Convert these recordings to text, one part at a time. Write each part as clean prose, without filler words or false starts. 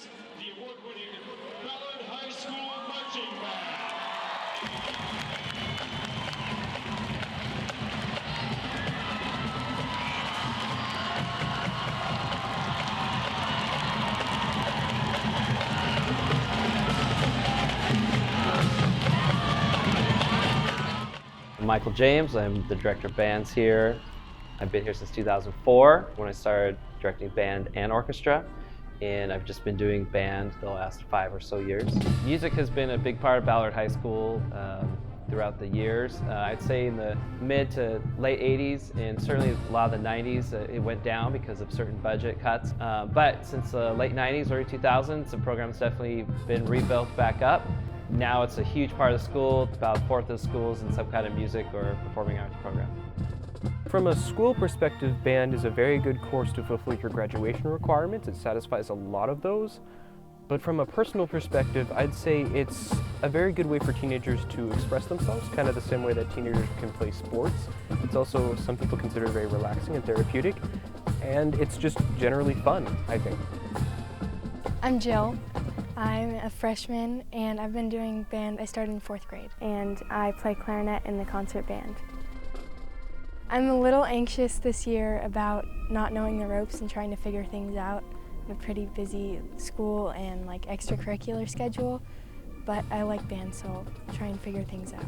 The award-winning Ballard High School Marching Band. I'm Michael James. I'm the director of bands here. I've been here since 2004 when I started directing band and orchestra, and I've just been doing band the last 5 or so years. Music has been a big part of Ballard High School throughout the years. I'd say in the mid to late 80s and certainly a lot of the 90s it went down because of certain budget cuts. But since the late 90s, early 2000s, the program's definitely been rebuilt back up. Now it's a huge part of the school. About a fourth of the schools in some kind of music or performing arts program. From a school perspective, band is a very good course to fulfill your graduation requirements. It satisfies a lot of those. But from a personal perspective, I'd say it's a very good way for teenagers to express themselves, kind of the same way that teenagers can play sports. It's also, some people consider very relaxing and therapeutic, and it's just generally fun, I think. I'm Jill. I'm a freshman and I've been doing band. I started in 4th grade and I play clarinet in the concert band. I'm a little anxious this year about not knowing the ropes and trying to figure things out. I have a pretty busy school and extracurricular schedule, but I like band, so I'll try and figure things out.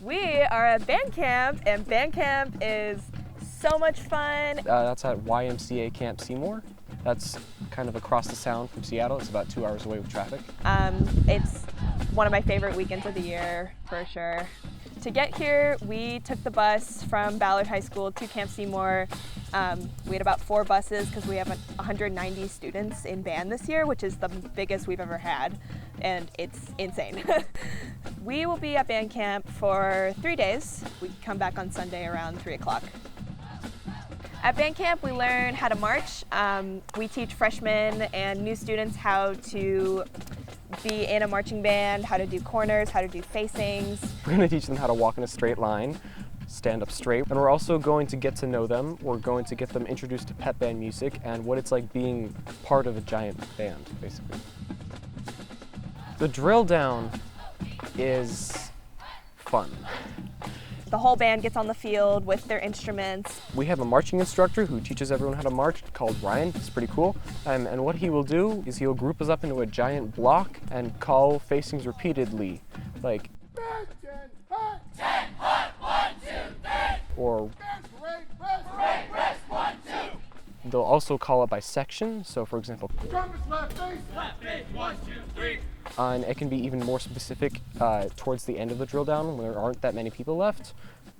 We are at band camp, and band camp is so much fun. That's at YMCA Camp Seymour. That's kind of across the sound from Seattle. It's about 2 hours away with traffic. It's one of my favorite weekends of the year, for sure. To get here, we took the bus from Ballard High School to Camp Seymour. We had about 4 buses because we have 190 students in band this year, which is the biggest we've ever had, and it's insane. We will be at band camp for 3 days. We come back on Sunday around 3 o'clock. At band camp, we learn how to march. We teach freshmen and new students how to be in a marching band, how to do corners, how to do facings. We're going to teach them how to walk in a straight line, stand up straight, and we're also going to get to know them. We're going to get them introduced to pep band music and what it's like being part of a giant band, basically. The drill down is fun. The whole band gets on the field with their instruments. We have a marching instructor who teaches everyone how to march called Ryan. It's pretty cool. And what he will do is he'll group us up into a giant block and call facings repeatedly, like 10 hot, 1, 2, 3. Or parade, rest, 1, 2. They'll also call it by section. So for example, trumpets left face, 1, 2, 3. And it can be even more specific towards the end of the drill down when there aren't that many people left.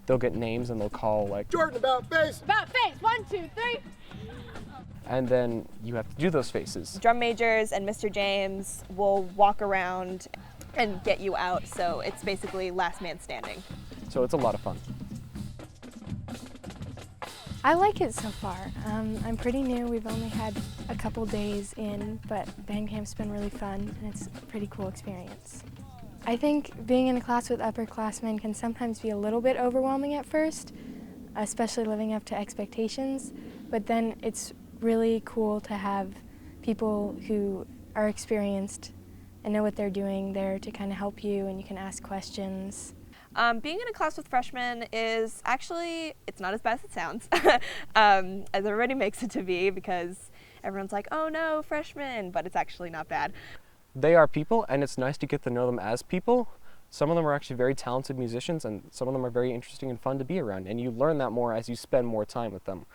They'll get names and they'll call like, Jordan, about face! About face, 1, 2, 3! And then you have to do those faces. Drum majors and Mr. James will walk around and get you out, so it's basically last man standing. So it's a lot of fun. I like it so far. I'm pretty new. We've only had a couple days in, but band camp's been really fun and it's a pretty cool experience. I think being in a class with upperclassmen can sometimes be a little bit overwhelming at first, especially living up to expectations, but then it's really cool to have people who are experienced and know what they're doing there to kind of help you, and you can ask questions. Being in a class with freshmen is actually, it's not as bad as it sounds, as everybody makes it to be, because everyone's like, oh no, freshmen, but it's actually not bad. They are people, and it's nice to get to know them as people. Some of them are actually very talented musicians, and some of them are very interesting and fun to be around, and you learn that more as you spend more time with them.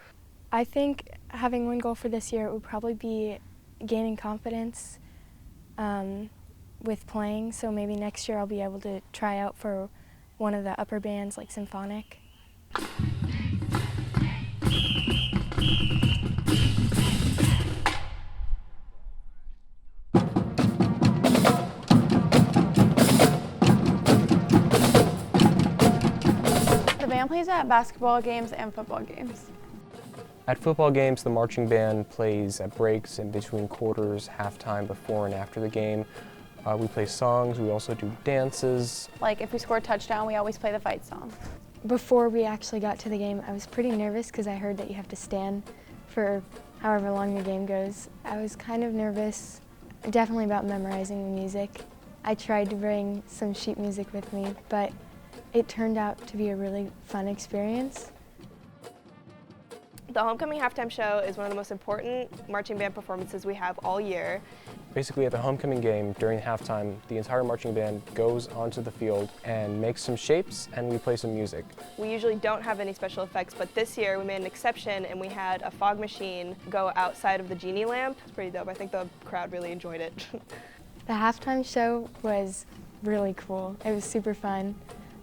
I think having one goal for this year would probably be gaining confidence with playing, so maybe next year I'll be able to try out for one of the upper bands like symphonic. The band plays at basketball games and football games. At football games, the marching band plays at breaks, in between quarters, halftime, before and after the game. We play songs, we also do dances. Like if we score a touchdown, we always play the fight song. Before we actually got to the game, I was pretty nervous because I heard that you have to stand for however long the game goes. I was kind of nervous, definitely about memorizing the music. I tried to bring some sheet music with me, but it turned out to be a really fun experience. The homecoming halftime show is one of the most important marching band performances we have all year. Basically at the homecoming game, during halftime, the entire marching band goes onto the field and makes some shapes and we play some music. We usually don't have any special effects, but this year we made an exception and we had a fog machine go outside of the genie lamp. It's pretty dope. I think the crowd really enjoyed it. The halftime show was really cool. It was super fun.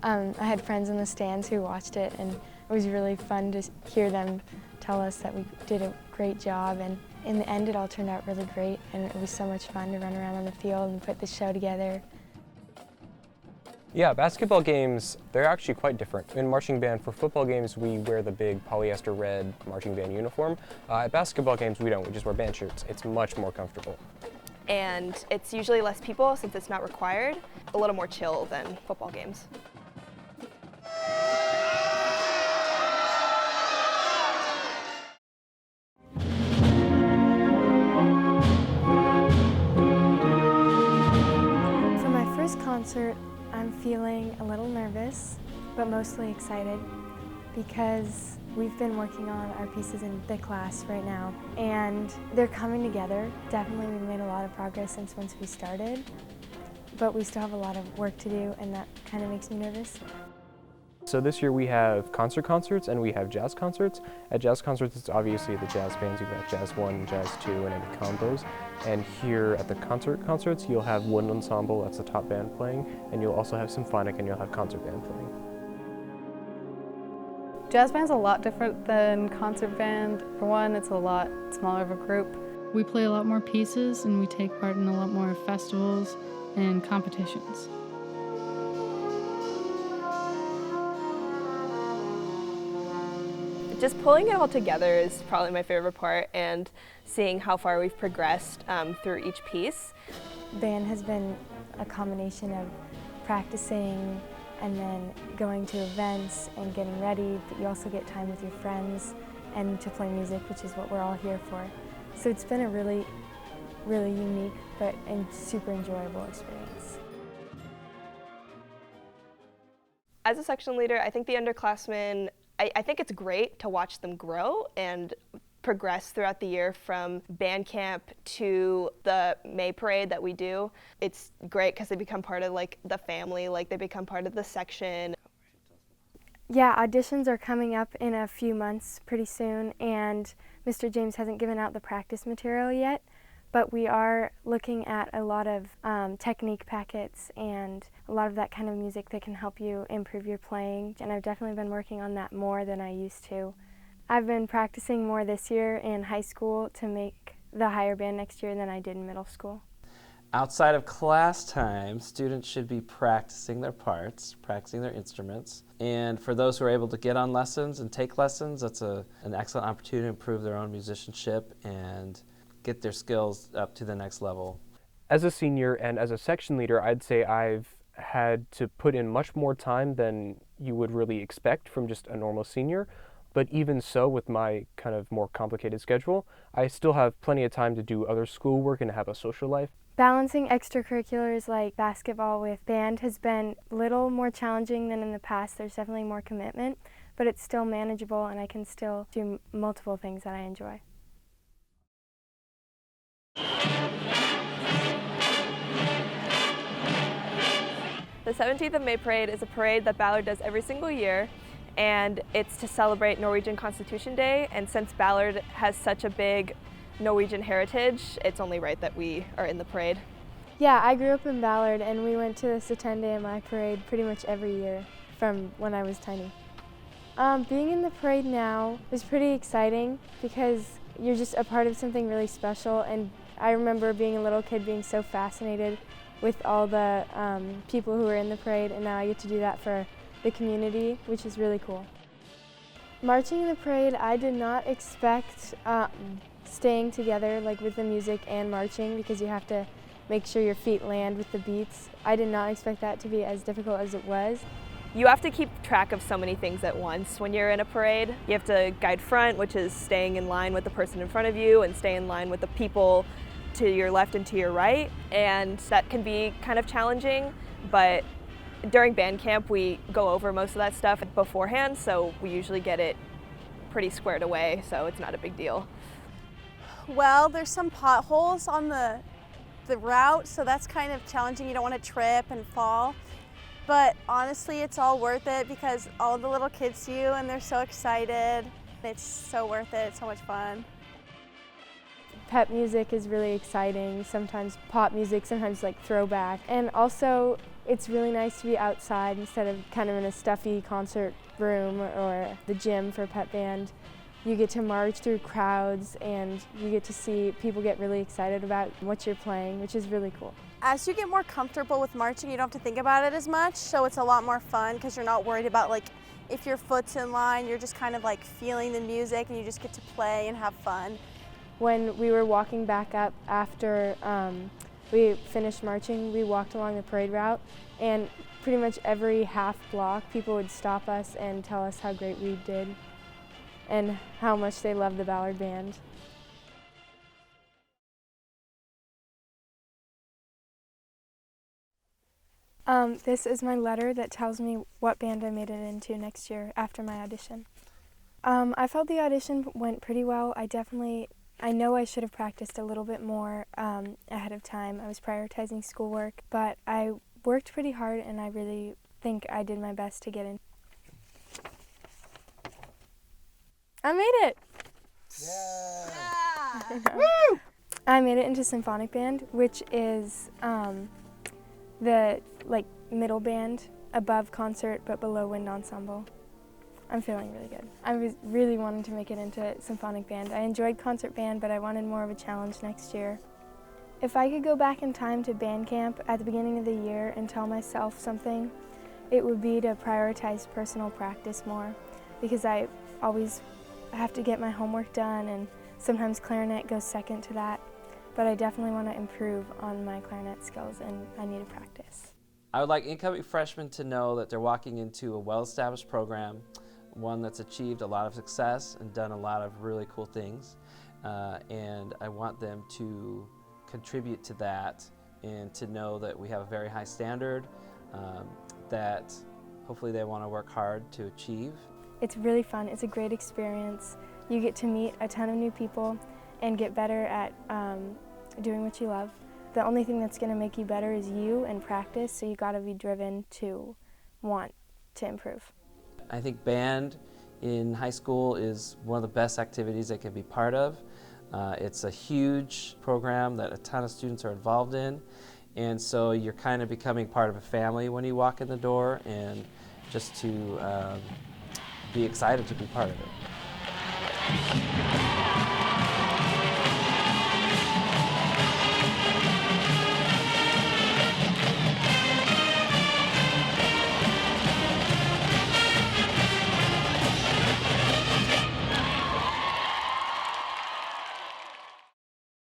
I had friends in the stands who watched it, and it was really fun to hear them tell us that we did a great job, and in the end it all turned out really great, and it was so much fun to run around on the field and put the show together. Yeah, basketball games, they're actually quite different. In marching band, for football games, we wear the big polyester red marching band uniform. At basketball games, we don't. We just wear band shirts. It's much more comfortable. And it's usually less people since it's not required, a little more chill than football games. For my first concert, I'm feeling a little nervous, but mostly excited because we've been working on our pieces in the class right now, and they're coming together. Definitely we've made a lot of progress since once we started, but we still have a lot of work to do, and that kind of makes me nervous. So this year we have concerts and we have jazz concerts. At jazz concerts, it's obviously the jazz bands. You've got Jazz 1, Jazz 2, and any combos. And here at the concerts, you'll have wind ensemble, that's the top band playing, and you'll also have symphonic and you'll have concert band playing. Jazz band's a lot different than concert band. For one, it's a lot smaller of a group. We play a lot more pieces and we take part in a lot more festivals and competitions. Just pulling it all together is probably my favorite part, and seeing how far we've progressed through each piece. Band has been a combination of practicing and then going to events and getting ready, but you also get time with your friends and to play music, which is what we're all here for. So it's been a really, really unique and super enjoyable experience. As a section leader, I think the underclassmen, I think it's great to watch them grow and progress throughout the year from band camp to the May parade that we do. It's great because they become part of like the family, like they become part of the section. Yeah, auditions are coming up in a few months pretty soon, and Mr. James hasn't given out the practice material yet, but we are looking at a lot of technique packets and a lot of that kind of music that can help you improve your playing, and I've definitely been working on that more than I used to. I've been practicing more this year in high school to make the higher band next year than I did in middle school. Outside of class time, students should be practicing their parts, practicing their instruments. And for those who are able to get on lessons and take lessons, that's an excellent opportunity to improve their own musicianship and get their skills up to the next level. As a senior and as a section leader, I'd say I've had to put in much more time than you would really expect from just a normal senior. But even so, with my kind of more complicated schedule, I still have plenty of time to do other schoolwork and have a social life. Balancing extracurriculars like basketball with band has been a little more challenging than in the past. There's definitely more commitment, but it's still manageable and I can still do multiple things that I enjoy. The 17th of May parade is a parade that Ballard does every single year, and it's to celebrate Norwegian Constitution Day, and since Ballard has such a big Norwegian heritage, it's only right that we are in the parade. Yeah, I grew up in Ballard and we went to the Satende and my parade pretty much every year from when I was tiny. Being in the parade now is pretty exciting because you're just a part of something really special, and I remember being a little kid being so fascinated with all the people who were in the parade, and now I get to do that for the community, which is really cool. Marching in the parade, I did not expect staying together like with the music and marching, because you have to make sure your feet land with the beats. I did not expect that to be as difficult as it was. You have to keep track of so many things at once when you're in a parade. You have to guide front, which is staying in line with the person in front of you, and stay in line with the people to your left and to your right, and that can be kind of challenging, but during band camp we go over most of that stuff beforehand, so we usually get it pretty squared away, so it's not a big deal. Well, there's some potholes on the route, so that's kind of challenging. You don't want to trip and fall. But honestly, it's all worth it because all the little kids see you and they're so excited. It's so worth it. It's so much fun. Pep music is really exciting, sometimes pop music, sometimes like throwback. And also, it's really nice to be outside instead of kind of in a stuffy concert room or the gym for pep band. You get to march through crowds and you get to see people get really excited about what you're playing, which is really cool. As you get more comfortable with marching, you don't have to think about it as much, so it's a lot more fun because you're not worried about like if your foot's in line, you're just kind of like feeling the music and you just get to play and have fun. When we were walking back up after we finished marching, we walked along the parade route, and pretty much every half block people would stop us and tell us how great we did and how much they loved the Ballard Band. This is my letter that tells me what band I made it into next year after my audition. I felt the audition went pretty well. I know I should have practiced a little bit more ahead of time. I was prioritizing schoolwork, but I worked pretty hard and I really think I did my best to get in. I made it! Yeah! Woo! I made it into symphonic band, which is the middle band above concert but below wind ensemble. I'm feeling really good. I was really wanting to make it into symphonic band. I enjoyed concert band, but I wanted more of a challenge next year. If I could go back in time to band camp at the beginning of the year and tell myself something, it would be to prioritize personal practice more, because I always have to get my homework done, and sometimes clarinet goes second to that. But I definitely want to improve on my clarinet skills, and I need to practice. I would like incoming freshmen to know that they're walking into a well-established program, one that's achieved a lot of success and done a lot of really cool things, and I want them to contribute to that and to know that we have a very high standard that hopefully they want to work hard to achieve. It's really fun. It's a great experience. You get to meet a ton of new people and get better at doing what you love. The only thing that's going to make you better is you and practice, so you got to be driven to want to improve. I think band in high school is one of the best activities they can be part of. It's a huge program that a ton of students are involved in, and so you're kind of becoming part of a family when you walk in the door, and just to be excited to be part of it.